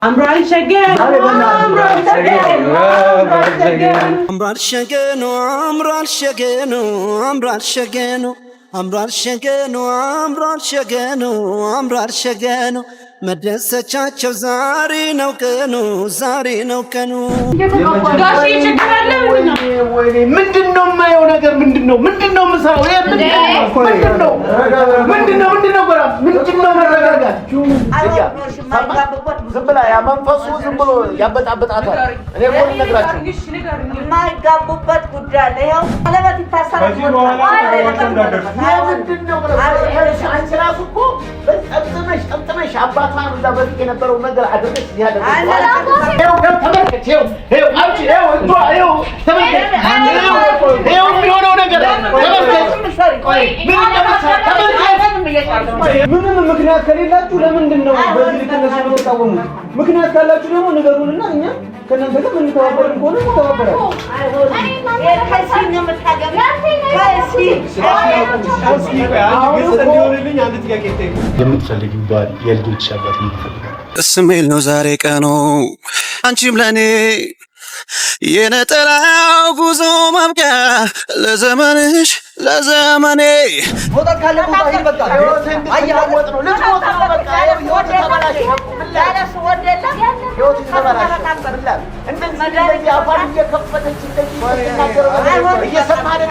አምራል ሸገኑ መደሰቻቸው ዛሬ ነው ቀኑ ምንድነው የማየው ነገር ምንድነው የምሰራው ምንድነው መረጋጋት ዝም ብላ ያ መንፈሱ ዝም ብሎ ያበጣበጣታል እኔ እኮ ልነግራችሁ የማይጋቡበት ጉዳይ ነው ያው ቀለበት ይታሰራል አንቺ ራሱ እኮ ጠምጥመሽ አባቷን እዛ በፊት የነበረው ነገር አድርገሽ ምንም ምክንያት ከሌላችሁ ለምንድን ነው በዚህ ልትነሱ የምትቃወሙ? ምክንያት ካላችሁ ደግሞ ንገሩንና እኛ ከእናንተ ጋር የምንተባበርን ከሆነ እንተባበራለን። የምትፈልጊው ባል የልጆች አባት ስሜል ነው ዛሬ ቀኑ አንቺም ለኔ የነጠላው ጉዞ ማብቂያ ለዘመንሽ ለዘመኔ ሞታ ካለ ሞታ ይበቃ አይያወጥ ነው ልጅ ሞታ በቃ ህይወት ተበላሽ ላላስ ወደላ ህይወት ተበላሽ እንደዚህ አፋር እየከፈተች እንደዚህ እየሰማን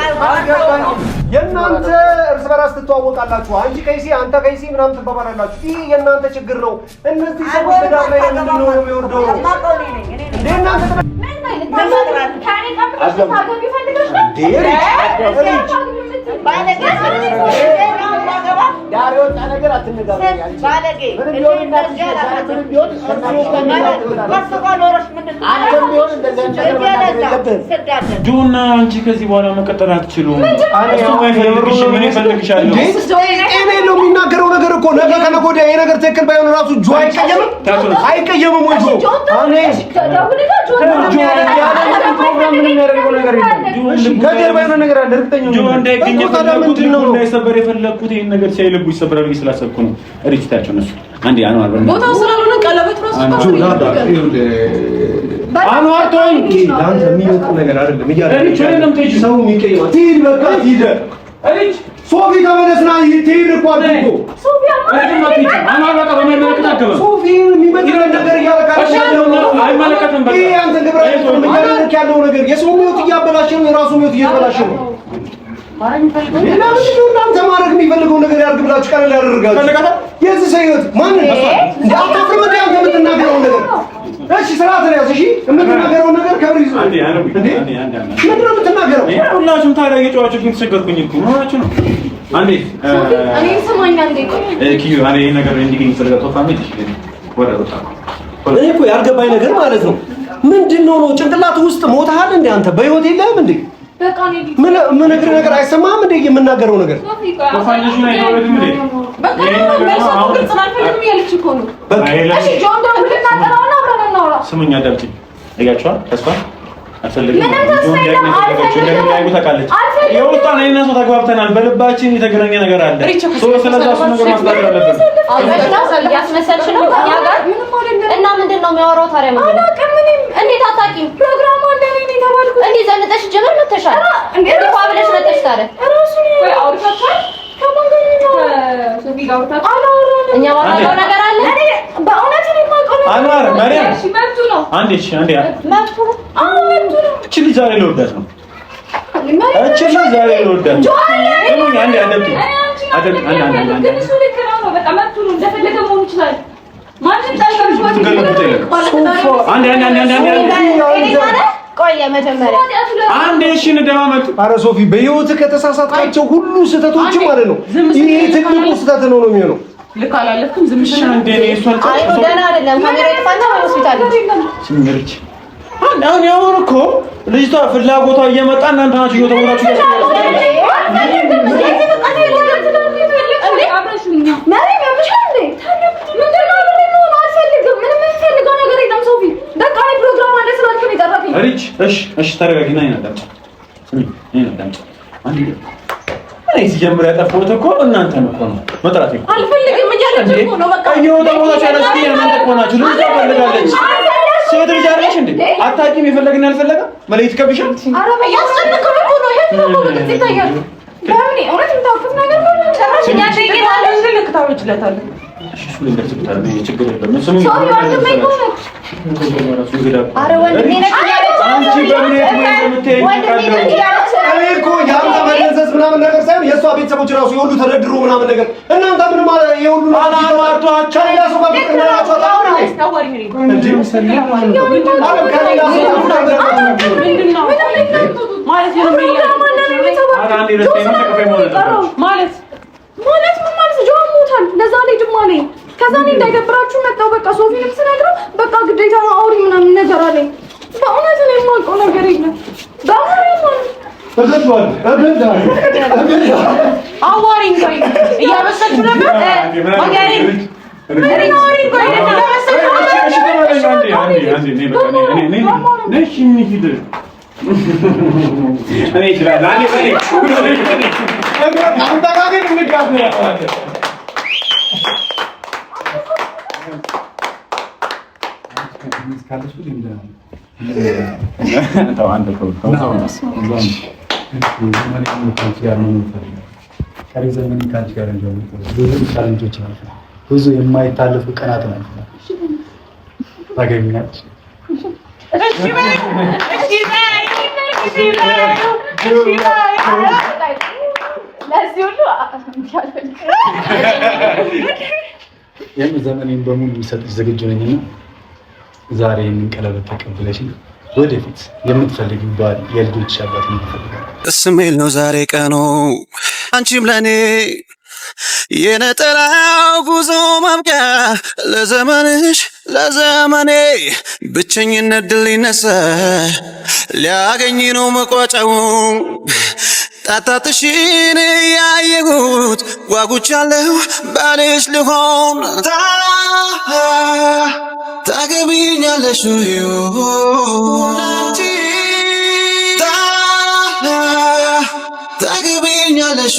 የእናንተ እርስ በራስ ትተዋወቃላችሁ አንቺ ከይሲ አንተ ከይሲ ምናምን ትባባላላችሁ ይሄ የእናንተ ችግር ነው እነዚህ ሰዎች ተዳር ላይ ምንድን ነው የሚወርደው እንዴ እናንተ ነገር አትነጋገሪ አንቺ ምንም ቢሆን እናትሽ ምንም ቢሆን ጁና አንቺ ከዚህ በኋላ መቀጠል አትችሉም። እሱ ማይፈልግሽ ምን ይፈልግሻል? እኔ ነው የሚናገረው ነገር እኮ ነገ ከነገ ወዲያ ይሄ ነገር ትክክል ባይሆን ራሱ ጁ አይቀየምም ወይ ጁ ከጀርባ የሆነ ነገር አለ እርግጠኛ ነኝ። እንዳይሰበር የፈለኩት ይሄን ነገር ሲያይልቡ ይሰበራል ብዬ ስላሰብኩ ነው። ሪጅታቸው ነሱ አንዴ አንዋር ቦታው ስላልሆነ ቀለበት ራሱ አንዋር ቶኝ ዳንተ የሚወጡ ነገር አይደለም ይያለ ሰው የሚቀየው ትሂድ በቃ ትሂድ እሪጅ ሶፊ ተመለስና ትሂድ እኮ አድርጎ ሶፊ አንዋር በቃ በመመለከት አገባ ሶፊ የሚመጣው ነገር ያለካሽ አይመለከትም በቃ ይሄ አንተ ግብረ ያለክ ያለው ነገር የሰው ህይወት እያበላሸ ነው የራሱ ህይወት እያበላሸ ነው እናንተ ማድረግ የሚፈልገው ነገር ያርግ ብላችሁ ቀለል ያደርጋችሁ የዚህ ሰው ህይወት ማን እንደ አታፍርም እንደ አንተ የምትናገረው ነገር እሺ ስርዓት ነው ያዝ እሺ የምትናገረው ነገር ከብር ይዞ እንዴ ምንድን ነው የምትናገረው ሁላችሁም ታዲያ እየጨዋችሁ ግን ተቸገርኩኝ እኮ ምናችሁ ነው አንዴ እኔ ሰማኛ እንዴ ኪዩ አሬ ነገር እንዲገኝ ስለገጠው ፋሚሊ ወደ ወጣ እኔ እኮ ያልገባኝ ነገር ማለት ነው ምንድነው ነው ጭንቅላት ውስጥ ሞታሃል እንዴ አንተ በህይወት የለህም እንዴ በቃ ነው ምን ነገር አይሰማህም እንዴ የምናገረው ነገር ፋይናንስ ላይ ነው እንዴ በቃ ነው መልሶ ግልጽ አልፈልግም ያለች እኮ ነው እሺ ጆን ደግሞ ልናገራውና አብረን እናውራ ስሙኝ አዳምጪ እያቸዋ ተስፋ አልፈልግም ጆን ያይጉ ታውቃለች የወጣን አይነሱ ተግባብተናል በልባችን የተገናኘ ነገር አለ ስለዚህ ነገር ማስተካከል አለብን ያስመሰልሽ ነው እኛ ጋር እና ምንድነው የሚያወራው ታዲያ ምንድነው እንዴት አታውቂም ፕሮግራሙ እንደኔ ነው ተባልኩት እንዴ ዘንጠሽ ጀመር መተሻል እንዴ ቋብለሽ መተሽ ታዲያ ራሱ ነው ወይ አውርታታል ከማንገር ነው ሶፊ ጋር አውርታታል እኛ ማውራው ነገር አለ እኔ በእውነት ነው የማውቀው አንዋር ማርያም እሺ መብቱ ነው አንዴ እሺ አንዴ መብቱ ነው መብቱ ነው እቺ ልጅ ዛሬ ልወዳት ነው እቺ ልጅ ዛሬ ልወዳት ነው እኔ አንዴ አንዴ እሱ ልክ ነው በቃ መብቱ ነው እንደፈለገ መሆን ይችላል ማንም ታይቀርሽ ቆየ መጀመሪያ አንዴ እሺ እንደማመጥ ኧረ ሶፊ በህይወት ከተሳሳትካቸው ሁሉ ስህተቶች ማለት ነው ይሄ ትልቁ ስህተት ነው የሚሆነው ልክ አላለፍኩም ዝም ብለሽ እንዴ ነው እሷን አይ ደህና አይደለም ካሜራ ይጥፋና ሆስፒታል ስምርች አሁን ያወር እኮ ልጅቷ ፍላጎቷ እየመጣ እናንተ ናችሁ እየተወራችሁ እሺ ተረጋጊና ይናዳም እኔ ሲጀምር ያጠፋሁት እኮ እናንተን እኮ ነው መጥራት እኮ አልፈልግም እያለች እኮ ነው በቃ እየወጣች ያለች እናንተ እኮ ናችሁ ልጅ ፈልጋለች ሴት ልጅ አይደለሽ እንዴ አታውቂም የፈለግን ያልፈለገ መለየት ከብሻል ኧረ ያስጨነቀው እኮ ነው የት ነው በግልጽ ይታያል ለምን እውነት የምታውቁት ነገር ነው ጭራሽ ያደርጋል ልክ ታወጭለታለህ እሱ ልንገርብታል ችግር የለም እሱ ነው ኧረ ወንድሜ ነህ አንቺ በምን እኔ እኮ ያንተ መደንዘዝ ምናምን ነገር ሳይሆን የእሷ ቤተሰቦች ራሱ የሁሉ ተደድሮ ምናምን ነገር እናንተ ምን ማለት የሁሉ አላማርቷቸው ያሱ ባቀናቸው ከዛ እኔ እንዳይደብራችሁ መጣሁ። በቃ ሶፊንም ስነግረው በቃ ግዴታ ነው አውሪ ምናምን ነገር አለኝ። በእውነት እኔ የማውቀው ነገር የለም። አዋሪኝ ቆይ እያበሰልኩ ነበር ብዙ የማይታለፉ ቀናት ናቸው። ታገኛለች ዘመኔን በሙሉ የሚሰጥሽ ዝግጁ ነኝና ዛሬ ይህንን ቀለበት ተቀብለሽ ወደፊት የምትፈልጊው ባል የልጆች አባት የምትፈልጊው ደስ የሚል ነው ዛሬ ቀኑ አንቺም ለኔ የነጠላው ጉዞ ማብቂያ ለዘመንሽ ለዘመኔ ብቸኝነት ድል ይነሳ ሊያገኝ ነው መቋጫው ጣጣትሽን ያየሁት ጓጉቻለሁ ባልሽ ልሆን ታገቢኛለሽ ታገቢኛለሽ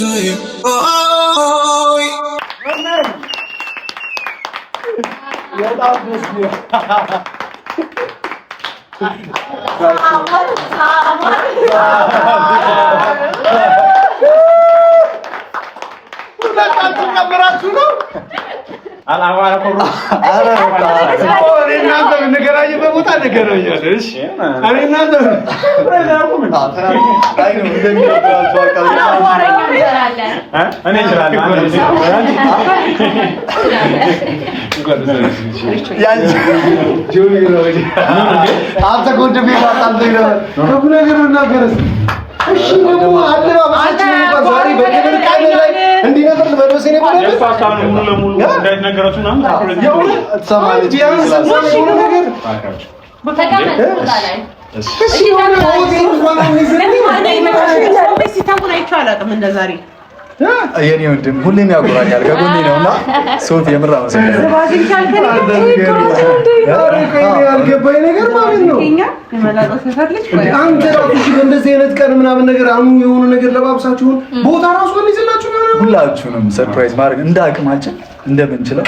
የኔ ወንድም ሁሌም ያጎራኛል ከጎኔ ነውና ሶፊ የምራ መሰለኝ ያልገባኝ ነገር ማለት ነው አንተ ራስሽ እንደዚህ አይነት ቀን ምናምን ነገር አሁን የሆነ ነገር ለባብሳችሁን ቦታ ራሱ እንይዝላችሁ ሁላችሁንም ሰርፕራይዝ ማድረግ እንደ አቅማችን እንደምንችለው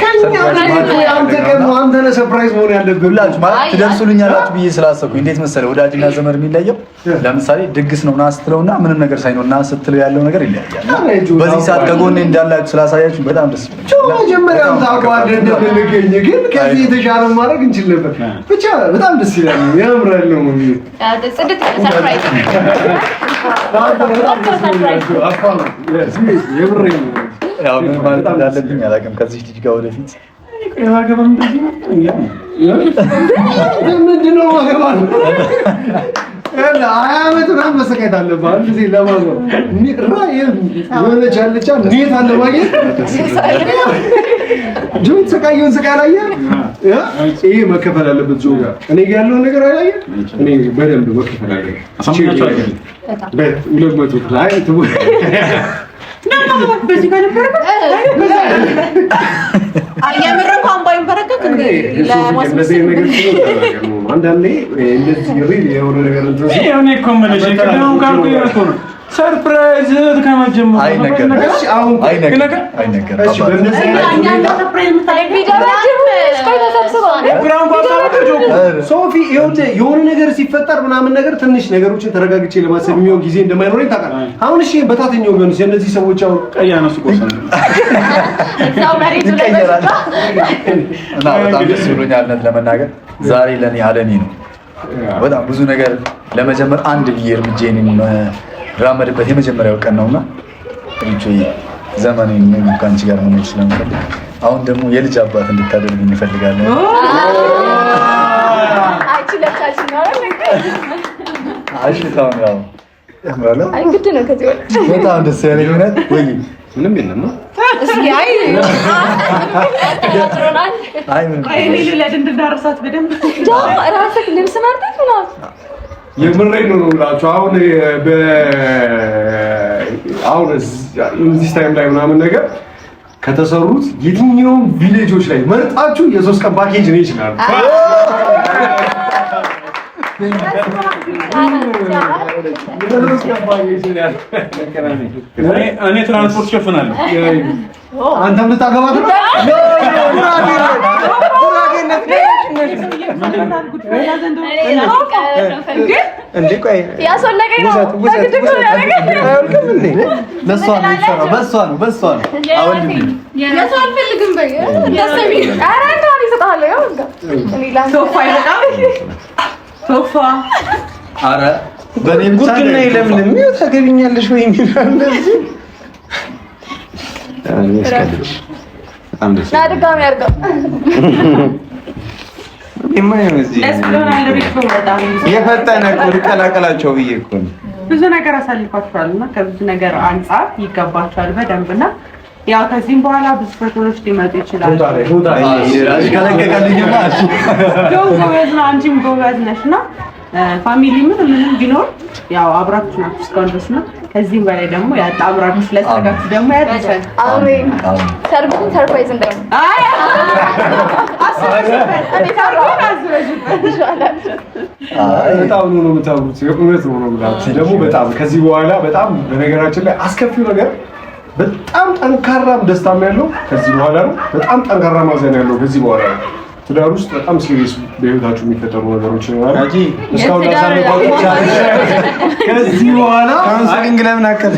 አንተ ነህ ሰርፕራይዝ መሆን ያለብህ ሁላችሁ ማለት ትደርሱልኛላችሁ ብዬ ስላሰብኩኝ እንዴት መሰለህ ወዳጅና ዘመድ የሚለየው ለምሳሌ ድግስ ነው ና ስትለውና ምንም ነገር ሳይኖር ና ስትለው ያለው ነገር ይለያያል በዚህ ሰዓት ከጎኔ እንዳላችሁ ስላሳያችሁ በጣም ደስ ይላል መጀመሪያም ታውቀዋል እንደምንገኝ ግን ከዚህ የተሻለ ማድረግ እንችል ነበር ብቻ በጣም ደስ ይላል ያምራል ነው ጽድት ሰርፕራይዝ ያው ምን ማለት እንዳለብኝ አላውቅም ከዚህ ልጅ ጋር ወደፊት ምንድነው ማገባል አመት ምናምን መሰቃየት አለብህ አንድ ጊዜ ለማዘው የሆነች ያለቻ እንዴት አለ ማግኘት ጆት ሰቃየውን ስቃይ አላየህ ይሄ መከፈል አለበት ጆ ጋር እኔ ጋር ያለውን ነገር አላየህ እኔ በደንብ መከፈል አለበት በት 200 ላይ በዚህ ጋር ነበር አያምር እንኳን ባይንበረከክ እንዴ ለማስመሰል አንዳንዴ እንደዚህ ሪል የሆነ ነገር እንትን እኔ እኮ ማለት ነው ሰርፕራይዝ ከመጀመሩ አይነገርም። ሶፊ የሆነ ነገር ሲፈጠር ምናምን ነገር ትንሽ ነገሮችን ተረጋግቼ ለማሰብ የሚሆን ጊዜ እንደማይኖረኝ ታውቃለህ። አሁን እሺ በታተኛው ቢሆንስ እነዚህ ሰዎች አሁን ቀያነሱ ቆሰን እና በጣም ደስ ብሎኛል ለመናገር ዛሬ ለኔ አለኔ ነው። በጣም ብዙ ነገር ለመጀመር አንድ ብዬ እርምጃዬን ራመድበት የመጀመሪያው ቀን ነውና ልጅ ዘመኔን ከአንቺ ጋር መኖር ስለምፈልግ አሁን ደግሞ የልጅ አባት እንድታደርጉኝ እፈልጋለሁ። በጣም ደስ ያለኝ እውነት ወይ ምንም የለም ነው እስኪ ራስህ ልብስ መርጠህ ምናምን የምሬን ነው እላችሁ። አሁን እዚህ ታይም ላይ ምናምን ነገር ከተሰሩት የትኛውም ቪሌጆች ላይ መርጣችሁ የ3 ቀን ፓኬጅ ነው ይችላል። እኔ ትራንስፖርት ሸፍናለሁ። አንተም ልታገባት ነው? ጉርድና የለምንም ታገቢኛለሽ ወይ የሚባል እንደዚህ ድጋሚ አድርገው የፈጠነ ቀላቀላቸው ብዬ እኮ ነው። ብዙ ነገር አሳልፋችኋልና ከብዙ ነገር አንጻር ይገባችኋል በደንብና ያው ከዚህም በኋላ ብዙ ፈተናዎች ሊመጡ ይችላሉ። አንቺም ጎበዝ ነሽና ፋሚሊ ምንም ቢኖር ያው አብራችሁ ናችሁ እስካሁን ድረስ ነው። ከዚህም በላይ ደግሞ ያጣምራችሁ ስለተጋችሁ ደግሞ ያድርሰን። አሜን። ሰርጉን ሰርፕራይዝ እንደው በጣም ነው የምታውቁት። የእውነት ነው የምላችሁ። ደግሞ በጣም ከዚህ በኋላ በጣም በነገራችን ላይ አስከፊው ነገር በጣም ጠንካራም ደስታም ያለው ከዚህ በኋላ ነው። በጣም ጠንካራ ማዘን ያለው ከዚህ በኋላ ነው። ትዳር ውስጥ በጣም ሲሪየስ በህይወታችሁ የሚፈጠሩ ነገሮች ይኖራሉ። እስካሁን ያሳለፋችሁ ከዚህ በኋላ ካውንስሊንግ ለምን አከለ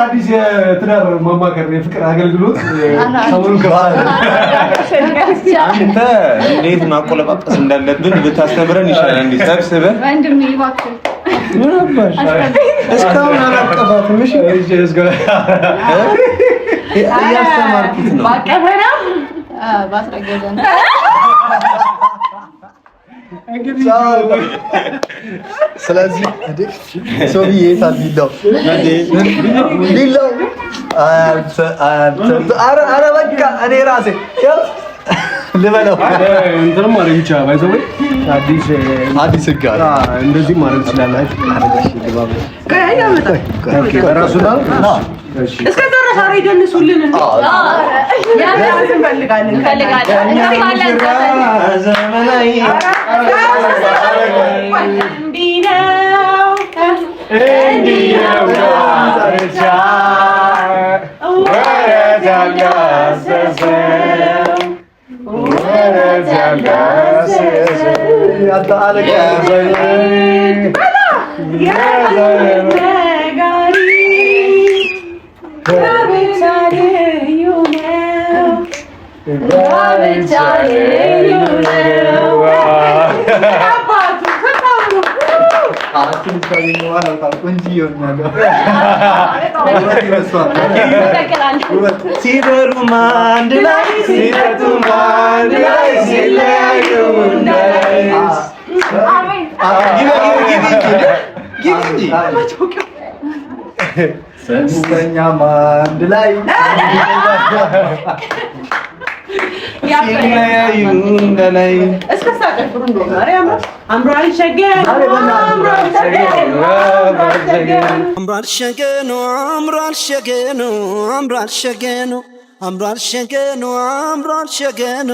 አዲስ የትዳር ማማከር የፍቅር አገልግሎት ሰሞኑን ከፋለ አንተ እንዴት ማቆለጳጰስ እንዳለብን ብታስተምረን ይሻላል። እንዴ ሰብስበን ወንድም ይባክህ ምን አባሽ እስካሁን አላቀፋትም። እሺ እያስተማርኩት ነው። ባቀፈና ባስረገዘ ነው እንግዲህ ስለዚህ ሶፊዬ ታዲላው ዲላው አረ በቃ እኔ ራሴ ልበለው እንትንም ማለት ይቻላል። ባይዘው አዲስ ህግ አለ። እንደዚህ ማድረግ ትችላላችሁ። ራሱ እስከ ደረሳ ይደንሱልን እንዴ? ያንተ እንፈልጋለን ዘመናዊ ሲደሩም አንድ ላይ ሲረቱም አንድ ላይ ሲለያዩ ሶስተኛም አንድ ላይ ሲለያዩ እንደላይ እስከ ሳቀፍሩ እንደሆነ ማርያም አምሯል ሸገር አምሯል ሸገኑ አምሯል ሸገኑ አምሯል ሸገኑ አምሯል ሸገኑ አምሯል ሸገኑ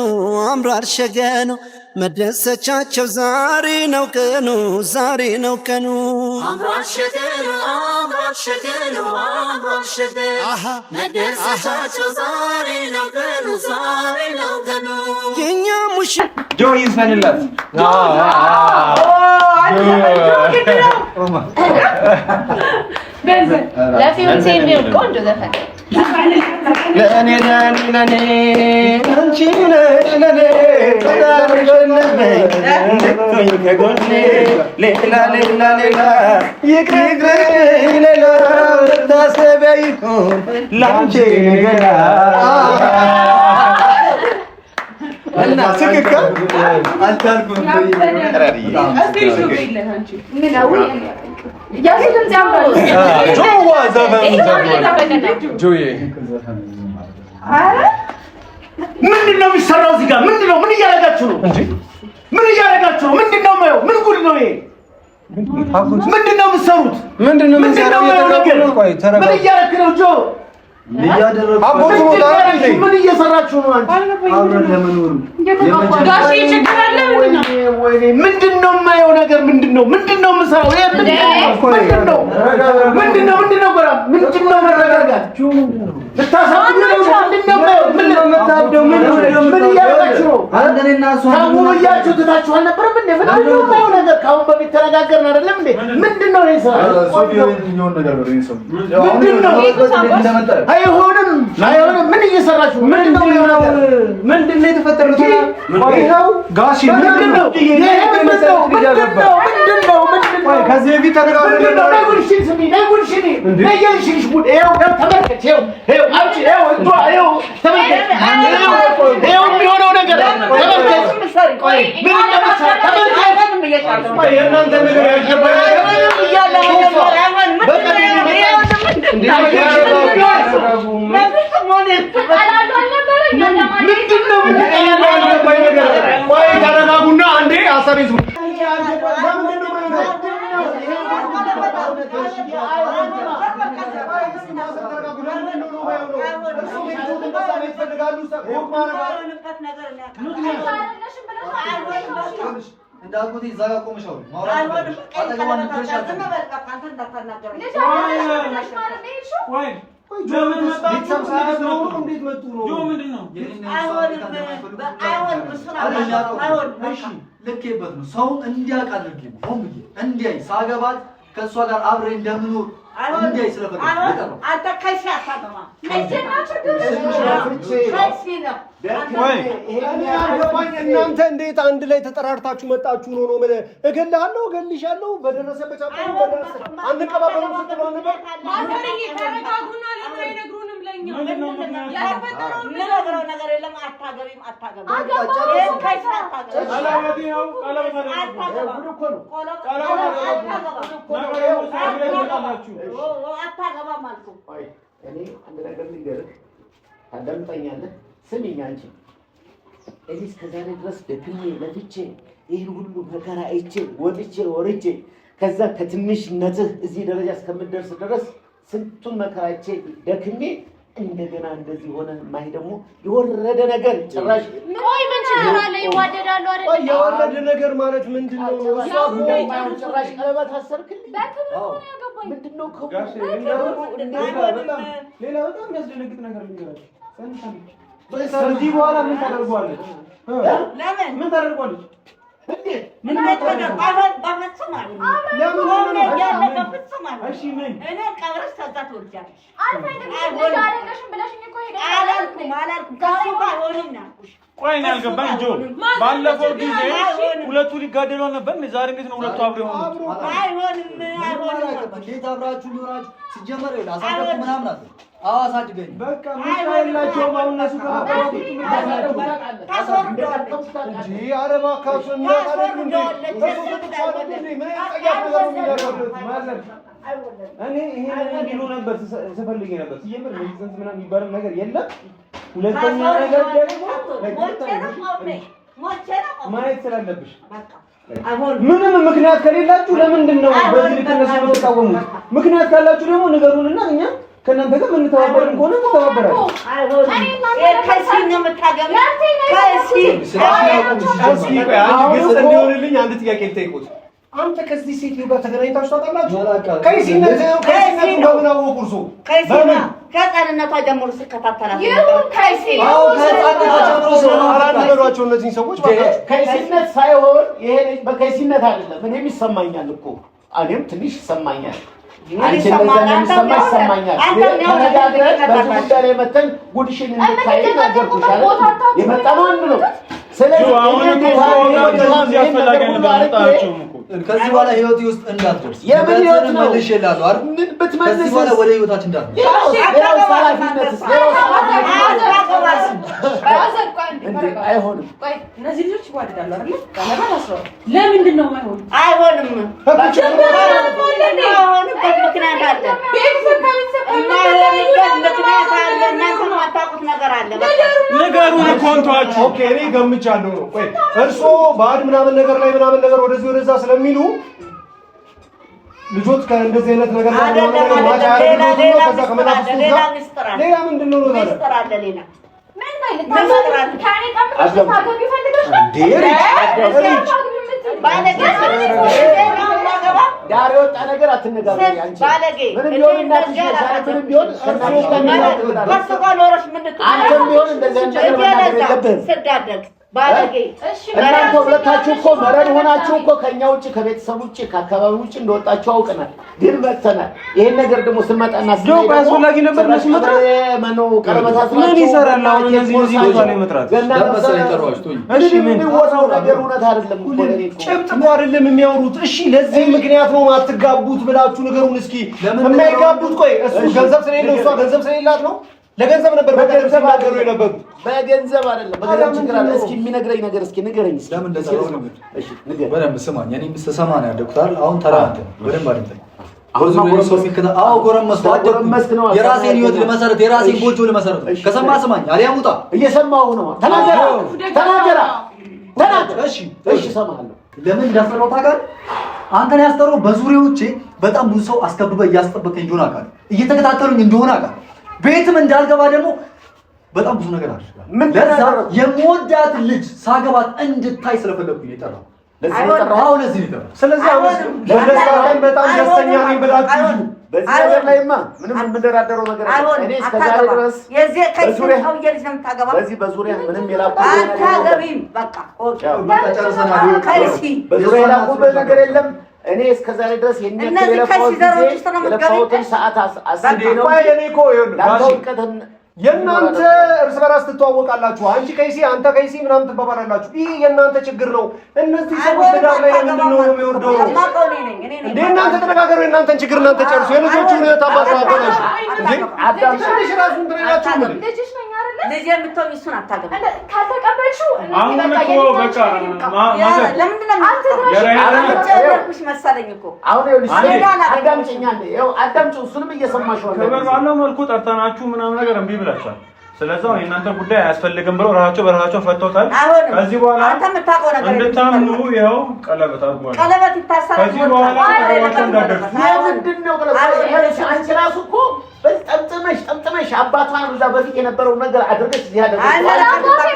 አምሯል ሸገኑ መደሰቻቸው ዛሬ ነው ቀኑ ዛሬ ነው ቀኑ አምራሸገኑ መደሰቻቸው ዛሬ ነው ቀኑ ዛሬ ነው ቀኑ የኛ ሙሽ ጆይ ይስፈንላት ለፊውንሴ የሚሆን ቆንጆ ዘፈን ለኔ አንቺ ለኔ ተዳርገንበኝ ከጎኔ ሌላ ይቅርብኝ ሌላ ታሰቢያ ይሁን ላንቺ ገና እና ስክካ አልታልኩም ምንድን ነው የሚሰራው እዚህ ጋር? ምንድን ነው? ምን እያደረጋችሁ ነው? ምን እያደረጋችሁ ነው? ምንድን ነው የማየው? ምን ጉድ ነው ይሄ? ምንድን ነው የምትሰሩት? ምንድን ነው የምትሰራው? ምን እያደረክ ነው ጆ? ምን እየሰራችሁ ነው? አብረን ለመኖር ጋሽ ይችላል ወይኔ ምንድን ነው የማየው ነገር? ምንድን ነው የምሰራው? ይሄ ምንድን ነው በራ ምንድን ነው መረጋጋት? ልታሳብዱ ነው? ምንድን ነው የማየው? ምን እያደረጋችሁ ነው? አንተና እሱ ታውያችሁ ትታችሁ አልነበረም እንዴ? ምንድን ነው የማየው ነገር? ካሁን በፊት ተነጋገርን አይደለም እንዴ? ምንድን ነው ይሄ ሰው? ምንድን ነው? አይሆንም። ምን እየሰራችሁ ነው? ምንድን ነው የተፈጠረው? ጋሺ ምንድን ነው? ከዚህ በፊት ተነጋግረን የሚሆነው ነገር የእናንተ ነገር ተረጋጉና አንዴ ሀሳብ ይዙ። እንዳልኩት እዛ ጋር ቆመሽ አውሪ ልኬበት ነው ሰው እንዲያውቅ አድርጌ ነው ሆን ብዬ እንዲያይ ሳገባት ከእሷ ጋር አብሬ እንደምኖር እንዲያይ ስለፈለኩ እናንተ እንዴት አንድ ላይ ተጠራርታችሁ መጣችሁ? ነው ምን እገልሃለሁ እገልሻለሁ በደረሰበት አንቀባበሉም ስትለው ነበር። ማዘርዬ ተረጋጉና ለምን አይነግሩንም? ለኛ ያልፈጠረው ነገር የለም። አታገቢም እኔ አንድ ነገር ልንገርህ፣ ታዳምጠኛለህ? ስሚኝ አንቺ እዚህ እስከ ዛሬ ድረስ ደክሜ ለፍቼ ይህን ሁሉ መከራ አይቼ ወጥቼ ወርጄ ከዛ ከትንሽነትህ እዚህ ደረጃ እስከምትደርስ ድረስ ስንቱን መከራ አይቼ ደክሜ እንደገና እንደዚህ ሆነ። ማይ ደግሞ የወረደ ነገር ጭራሽ ቆይ ምን ችግር አለ? ይዋደዳሉ አይደል? ቆይ የወረደ ነገር ማለት ምንድነው? ጭራሽ ቀለበት አሰርክልኝ። በክብር ነው ያገባኝ። ምንድነው ሌላ በጣም የሚያስደነግጥ ነገር ልንገራችሁ። ከዚህ በኋላ ምን ታደርጓለች? ምን ታደርጓለች? ምን ቆይ ነው ያልገባኝ ጆ። ባለፈው ጊዜ ሁለቱ ሊጋደሉ ነበር። ዛሬ እንዴት ነው ሁለቱ አብረው ሆኑ? አይሆንም። እንዴት አብራችሁ ሊሆናችሁ ሲጀመር ይላል አሳደኩ ምናምን አለ አሳድገኝ በቃ ምንላቸው ማውነሱ ከአባቱ እንጂ አረባካሱ እንዳታደርጉ እንዴ እኔ ይሄን እንዲሉ ነበር ስፈልግ ነበር። ሲጀምር ለዚህ ምናምን የሚባለው ነገር የለም። ሁለተኛ ነገር ደግሞ ማየት ስላለብሽ ምንም ምክንያት ከሌላችሁ ለምንድን ነው በዚህ ልክ እነሱ የምትቃወሙት? ምክንያት ካላችሁ ደግሞ ንገሩንና እኛ ከእናንተ ጋር የምንተባበርን ከሆነ እንተባበራለን። ግልጽ እንዲሆንልኝ አንድ ጥያቄ ልጠይቁት። አንተ ከዚህ ሴትዮ ጋር ተገናኝታችሁ ታውቃላችሁ? ከይሲነት በምን አወቁ? እርሶ ከህፃንነቷ ጀምሮ ስከታተላት በሏቸው እነዚህን ሰዎች ከይሲነት ሳይሆን ይሄ በከይሲነት አይደለም። እኔም ይሰማኛል እኮ እኔም ትንሽ ይሰማኛል። አንቺ ይሰማኛል። ተነጋግረን በዚህ ጉዳይ ላይ መተን ጉድሽን እንድታይ ነገርኩሻል። የመጣነው አንድ ነው። ስለዚህ ከዚህ በኋላ ህይወት ውስጥ እንዳትደርስ የምን ህይወት ነው መልሼልሃለሁ አይደል? ምን ብትመልስ ከዚህ በኋላ ወደ ህይወታችን እንዳትደርስ አይሆንም። እነዚህ ልጆች ይዋደዳሉ አይደል? ቀለበት አስረው ለምንድን ነው የማይሆኑ? አይሆንም። ምክንያት አለ። እናንተ የማታውቁት ነገር አለ። ነገሩን እኮ እንተዋችሁ። ኦኬ እኔ ገምቻለሁ ነው። ቆይ እርስዎ ባዕድ ምናምን ነገር ላይ ምናምን ነገር ወደዚህ ወደዛ ስለሚሉ ልጆች ከእንደዚህ አይነት ነገር ጋር ሌላ ምንድን ነው ሌላ ዳር የወጣ ነገር አትነጋገሪ። አንቺ ምንም ቢሆን እናትሽ ምንም ቢሆን አንተም ቢሆን እንደዚህ ነገር መናገር የለብህም። ባለጌ እናንተ ሁለታችሁ እኮ መረን ሆናችሁ እኮ ከኛ ውጪ ከቤተሰብ ውጪ ከአካባቢ ውጪ እንደወጣችሁ አውቀናል። ግን መተናል። ይሄን ነገር ደግሞ ስንመጣና ዶቅ አስፈላጊ ነበር ነው ሲመጣ ማን ነው ቀለበታት ምን ይሰራል? አሁን እነዚህ ቦታ ላይ መጥራት ለምሳሌ ተሯችሁኝ። እሺ ምን ወራው ነገር እውነት አይደለም እኮ ለኔ እኮ ጭብጥ ነው አይደለም የሚያወሩት። እሺ ለዚህ ምክንያት ነው ማትጋቡት ብላችሁ ነገሩን እስኪ የማይጋቡት ቆይ እሱ ገንዘብ ስለሌለው እሷ ገንዘብ ስለሌላት ነው። ለገንዘብ ነበር በገንዘብ አገሩ የነበሩት። በገንዘብ አይደለም በገንዘብ ችግር አለ። እስኪ የሚነግረኝ ነገር እስኪ ንገረኝ። እስኪ ለምን እንደዛ ነው? እሺ ንገረኝ። በደንብ ስማኝ። እኔ ስሰማ ነው ያደኩት አይደል? አሁን ተራ አንተ በደንብ አድምጠኝ። ጎረመስኩ። የራሴን ህይወት ልመሰረት የራሴን ጎጆ ልመሰረት። ከሰማ ስማኝ፣ አሊያም ውጣ። እየሰማሁ ነው። ተናገር። እሺ እሰማለሁ። ለምን እንዳፈራው ታውቃለህ? አንተን ያስጠራው በዙሪያዎቼ በጣም ብዙ ሰው አስከብበህ እያስጠበቀኝ እንደሆነ አውቃለሁ። እየተከታተሉኝ እንደሆነ አውቃለሁ። ቤትም እንዳልገባ ደግሞ በጣም ብዙ ነገር አድርጋለሁ። ለዛ የምወዳት ልጅ ሳገባት እንድታይ ስለፈለኩኝ የጠራው ለዚህ ነው። ስለዚህ አሁን በጣም ደስተኛ ነኝ ብላችሁ በዚህ ነገር ላይማ ምንም የምንደራደረው ነገር አይደለም። እኔ እስከዛሬ ድረስ በዚህ በዙሪያ ምንም የላኩት በቃ በዙሪያ የላኩበት ነገር የለም። እኔ እስከዛሬ ድረስ የለፋሁትን ሰዓት አስቤ ነው። የእናንተ እርስ በራስ ትተዋወቃላችሁ። አንቺ ከይሲ አንተ ከይሲ ምናምን ትባባላላችሁ። ይህ የእናንተ ችግር ነው። እነዚህ ሰዎች ትዳር ላይ ለምንድን ነው የሚወርደው? እንደ እናንተ ተነጋገሩ። የእናንተን ችግር እናንተ ጨርሱ። የልጆቹን ሁኔታ ባባባላችሁ ትንሽ ራሱን ትረዳችሁ። ምን ልጅ የምትሆን እሱን አታገባም። ካልተቀበልሽው አሁን እኮ በቃ ለምንድን ነው አንተ መሰለኝ እኮ አሁን አዳምጪኝ። እሱንም እየሰማሽው ነው። ክብር ባለው መልኩ ጠርተናችሁ ምናምን ነገር እምቢ ብላችኋል። ስለዚህ የእናንተ ጉዳይ አያስፈልግም ብለው ራሳቸው በራሳቸው ፈተውታል። ከዚህ በኋላ እንድታምኑ ይኸው ቀለበት አድርጓል። ቀለበት ይታሰራል። ከዚህ በኋላ እንዳደርሱ ምንድን ነው አንቺ ራሱ እኮ ጠምጥመሽ አባቷን እዛ በፊት የነበረውን ነገር አድርገሽ እዚህ ያደረግሽ